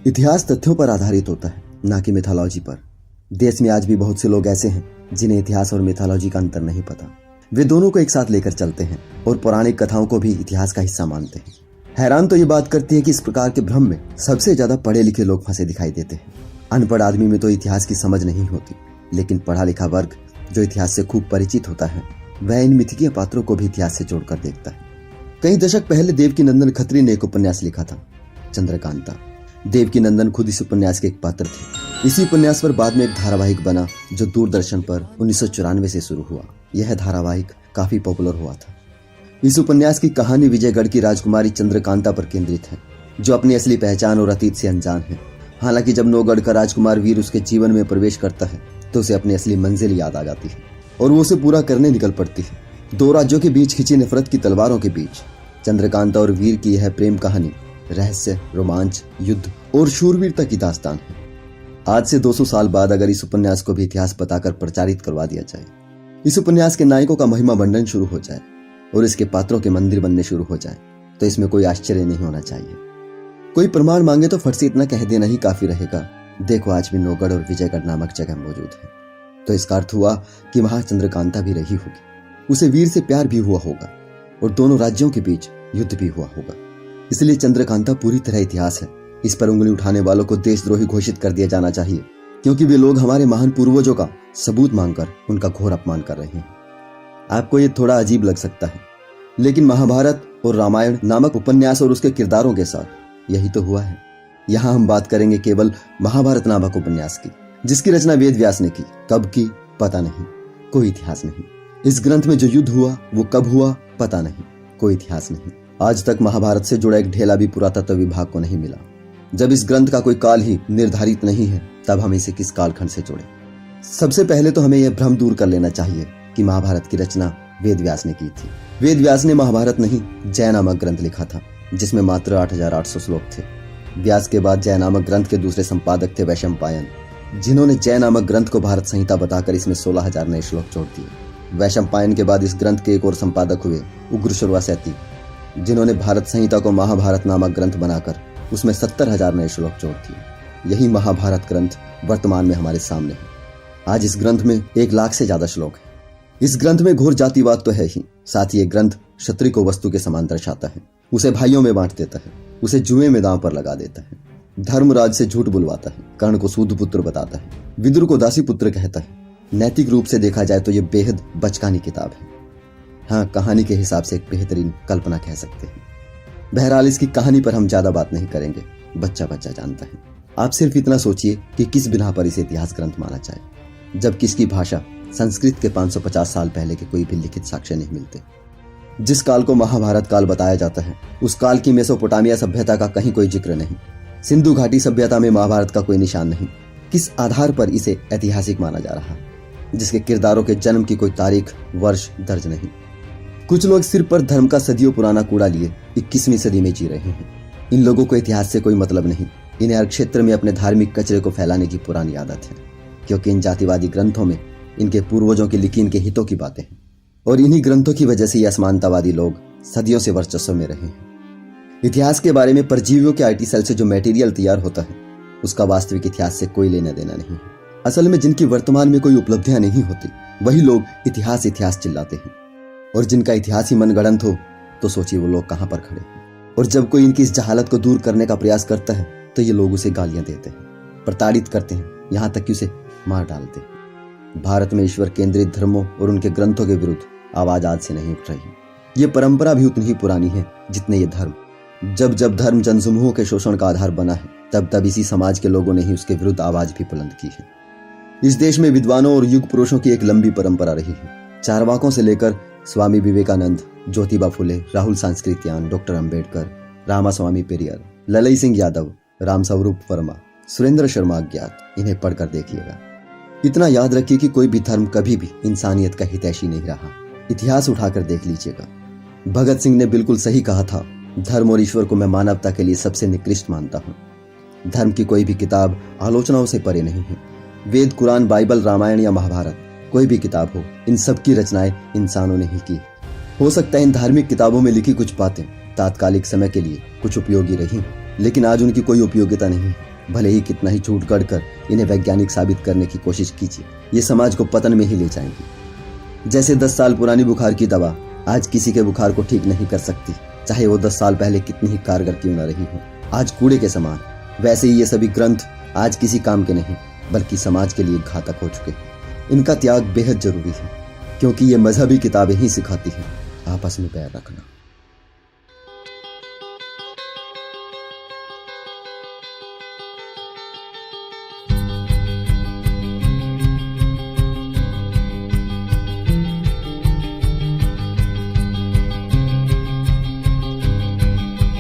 इतिहास तथ्यों पर आधारित होता है, ना कि मिथोलॉजी पर। देश में आज भी बहुत से लोग ऐसे हैं जिन्हें इतिहास और मिथोलॉजी का अंतर नहीं पता। वे दोनों को एक साथ लेकर चलते हैं और पौराणिक कथाओं को भी इतिहास का हिस्सा मानते हैं। हैरान तो ये बात करती है कि इस प्रकार के भ्रम में सबसे ज्यादा पढ़े लिखे लोग फंसे दिखाई देते हैं। अनपढ़ आदमी में तो इतिहास की समझ नहीं होती, लेकिन पढ़ा लिखा वर्ग जो इतिहास से खूब परिचित होता है वह इन मिथकीय पात्रों को भी इतिहास से जोड़कर देखता है। कई दशक पहले देवकीनंदन खत्री ने एक उपन्यास लिखा था, चंद्रकांता। देवकीनंदन खुद इस उपन्यास के एक पात्र थे। इसी उपन्यास पर बाद में एक धारावाहिक बना जो दूरदर्शन पर 1994 से शुरू हुआ। यह धारावाहिक काफी पॉपुलर हुआ था। इस उपन्यास की कहानी विजयगढ़ की राजकुमारी चंद्रकांता पर केंद्रित है, जो अपनी असली पहचान और अतीत से अनजान है। हालांकि जब नौगढ़ का राजकुमार वीर उसके जीवन में प्रवेश करता है तो उसे अपनी असली मंजिल याद आ जाती है और वो उसे पूरा करने निकल पड़ती है। दो राज्यों के बीच खिंची नफरत की तलवारों के बीच चंद्रकांता और वीर की यह प्रेम कहानी रहस्य, रोमांच, युद्ध और शूरवीरता की दास्तान है। आज से 200 साल बाद अगर इस उपन्यास को भी इतिहास बताकर प्रचारित करवा दिया जाए, इस उपन्यास के नायकों का महिमा मंडन शुरू हो जाए और इसके पात्रों के मंदिर बनने शुरू हो जाए, तो इसमें कोई आश्चर्य नहीं होना चाहिए। कोई प्रमाण मांगे तो फट से इतना कह देना ही काफी रहेगा, देखो आज भी नौगढ़ और विजयगढ़ नामक जगह मौजूद है। तो इसका अर्थ हुआ कि वहां चंद्रकांता भी रही होगी, उसे वीर से प्यार भी हुआ होगा और दोनों राज्यों के बीच युद्ध भी हुआ होगा। इसलिए चंद्रकांता पूरी तरह इतिहास है। इस पर उंगली उठाने वालों को देशद्रोही घोषित कर दिया जाना चाहिए, क्योंकि वे लोग हमारे महान पूर्वजों का सबूत मांगकर उनका घोर अपमान कर रहे हैं। आपको ये थोड़ा अजीब लग सकता है, लेकिन महाभारत और रामायण नामक उपन्यास और उसके किरदारों के साथ यही तो हुआ है। यहाँ हम बात करेंगे केवल महाभारत नामक उपन्यास की, जिसकी रचना वेद व्यास ने की। कब की पता नहीं, कोई इतिहास नहीं। इस ग्रंथ में जो युद्ध हुआ वो कब हुआ पता नहीं, कोई इतिहास नहीं। आज तक महाभारत से जुड़ा एक ढेला भी पुरातत्व विभाग को नहीं मिला। जब इस ग्रंथ का कोई काल ही निर्धारित नहीं है, तब हम इसे किस कालखंड से जोड़े? सबसे पहले तो हमें यह भ्रम दूर कर लेना चाहिए कि महाभारत की रचना वेद व्यास ने की थी। वेद व्यास ने महाभारत नहीं, जय नामक ग्रंथ लिखा था, जिसमें मात्र 8800 श्लोक थे। व्यास के बाद जय नामक ग्रंथ के दूसरे संपादक थे वैशंपायन, जिन्होंने जय नामक ग्रंथ को भारत संहिता बताकर इसमें 16000 नए श्लोक जोड़ दिए। वैशंपायन के बाद इस ग्रंथ के एक और संपादक हुए उग्र सैती, जिन्होंने भारत संहिता को महाभारत नामक ग्रंथ बनाकर उसमें 70000 नए श्लोक जोड़ दिए। यही महाभारत ग्रंथ वर्तमान में हमारे सामने है। आज इस ग्रंथ में 1 लाख से ज्यादा श्लोक है। इस ग्रंथ में घोर जातिवाद तो है ही, साथ ही ये ग्रंथ क्षत्रिय को वस्तु के समान दर्शाता है, उसे भाइयों में बांट देता है, उसे जुए में दांव पर लगा देता है, धर्मराज से झूठ बुलवाता है, कर्ण को सूद पुत्र बताता है, विदुर को दासी पुत्र कहता है। नैतिक रूप से देखा जाए तो ये बेहद बचकानी किताब है। हाँ, कहानी के हिसाब से एक बेहतरीन कल्पना कह सकते हैं। बहरहाल इसकी कहानी पर हम ज्यादा बात नहीं करेंगे, बच्चा बच्चा जानता है। आप सिर्फ इतना सोचिए कि किस बिना पर इसे इतिहास ग्रंथ माना जाए, जबकि इसकी भाषा संस्कृत के 550 साल पहले के कोई भी लिखित साक्ष्य नहीं मिलते। जिस काल को महाभारत काल बताया जाता है, उस काल की मेसोपोटामिया सभ्यता का कहीं कोई जिक्र नहीं। सिंधु घाटी सभ्यता में महाभारत का कोई निशान नहीं। किस आधार पर इसे ऐतिहासिक माना जा रहा है, जिसके किरदारों के जन्म की कोई तारीख, वर्ष दर्ज नहीं। कुछ लोग सिर पर धर्म का सदियों पुराना कूड़ा लिए 21वीं सदी में जी रहे हैं। इन लोगों को इतिहास से कोई मतलब नहीं। इन्हें हर क्षेत्र में अपने धार्मिक कचरे को फैलाने की पुरानी आदत है, क्योंकि इन जातिवादी ग्रंथों में इनके पूर्वजों की लिखी इनके हितों की बातें हैं, और इन्हीं ग्रंथों की वजह से ये असमानतावादी लोग सदियों से वर्चस्व में रहे हैं। इतिहास के बारे में परजीवियों के IT सेल से जो मटेरियल तैयार होता है, उसका वास्तविक इतिहास से कोई लेना देना नहीं है। असल में जिनकी वर्तमान में कोई उपलब्धियां नहीं होती, वही लोग इतिहास इतिहास चिल्लाते हैं, और जिनका इतिहास ही मनगढ़ंत हो तो सोचिए वो लोग कहां पर खड़े हैं। और जब कोई इनकी इस जहालत को दूर करने का प्रयास करता है तो ये लोग उसे गालियां देते हैं, प्रताड़ित करते हैं, यहां तक कि उसे मार डालते हैं। भारत में ईश्वर केंद्रित धर्मों और उनके ग्रंथों के विरुद्ध आवाज आज से नहीं उठ रही। ये परंपरा भी उतनी ही पुरानी है जितने ये धर्म। जब जब धर्म जनसमूहों के शोषण का आधार बना है, तब तब इसी समाज के लोगों ने ही उसके विरुद्ध आवाज भी बुलंद की है। इस देश में विद्वानों और युग पुरुषों की एक लंबी परंपरा रही है। चारवाकों से लेकर स्वामी विवेकानंद, ज्योतिबा फुले, राहुल सांस्कृत्यायन, डॉक्टर अंबेडकर, रामास्वामी पेरियर, ललई सिंह यादव, रामस्वरूप वर्मा, सुरेंद्र शर्मा अज्ञात, इन्हें पढ़कर देखिएगा। इतना याद रखिए कि कोई भी धर्म कभी भी इंसानियत का हितैषी नहीं रहा। इतिहास उठाकर देख लीजिएगा। भगत सिंह ने बिल्कुल सही कहा था, धर्म और ईश्वर को मैं मानवता के लिए सबसे निकृष्ट मानता हूँ। धर्म की कोई भी किताब आलोचनाओं से परे नहीं है। वेद, कुरान, बाइबल, रामायण या महाभारत, कोई भी किताब हो, इन सब की रचनाएं इंसानों ने ही की। हो सकता है इन धार्मिक किताबों में लिखी कुछ बातें तात्कालिक समय के लिए कुछ उपयोगी रही, लेकिन आज उनकी कोई उपयोगिता नहीं है। भले ही कितना ही झूठ गढ़कर इन्हें वैज्ञानिक साबित करने की कोशिश कीजिए, ये समाज को पतन में ही ले जाएंगी। जैसे 10 साल पुरानी बुखार की दवा आज किसी के बुखार को ठीक नहीं कर सकती, चाहे वो 10 साल पहले कितनी ही कारगर क्यों न रही हो, आज कूड़े के समान, वैसे ही ये सभी ग्रंथ आज किसी काम के नहीं बल्कि समाज के लिए घातक हो चुके हैं। इनका त्याग बेहद जरूरी है, क्योंकि ये मजहबी किताबें ही सिखाती हैं आपस में पैर रखना।